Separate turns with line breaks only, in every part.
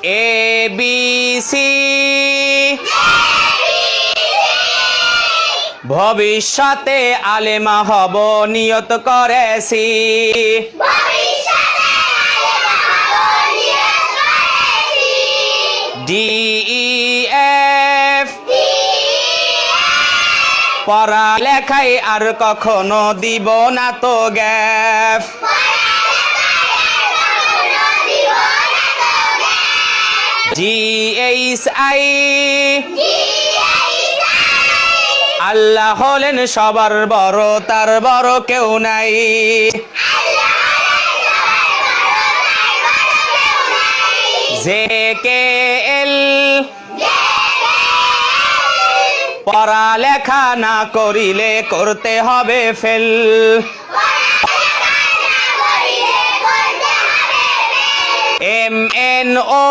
A B C ভবিষ্যতে আলেমা হব নিয়ত করেছি ডি ই এফ পড়ালেখায় আর কখনো দিব না তো গ্যাপ জি এইচ আই আল্লাহ হলেন সবার বড় তার বড় কেউ নাই জে কে এল পড়ালেখা না করিলে করতে হবে ফেল এম এন ও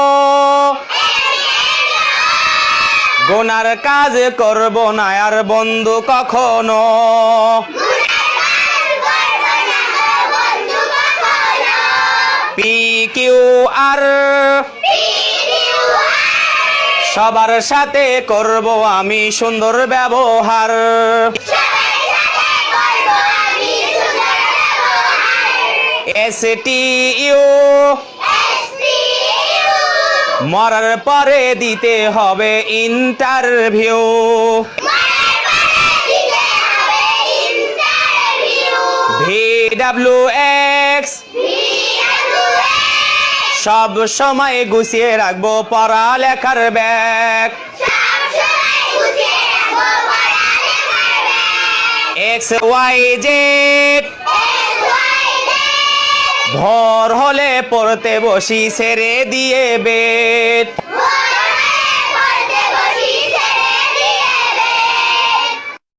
গুনার কাজ করব না আর বন্ধু কখনো পি কিউ আর সবার সাথে করব আমি সুন্দর ব্যবহার এস টি ইউ মরার পরে দিতে হবে ইন্টারভিউ ভি ডাব্লিউ এক্স সব সময় গুছিয়ে রাখবো পড়ালেখার ব্যাগ এক্স ওয়াই জেড ভোর হলে পড়তে বসি ছেড়ে দিয়ে বেড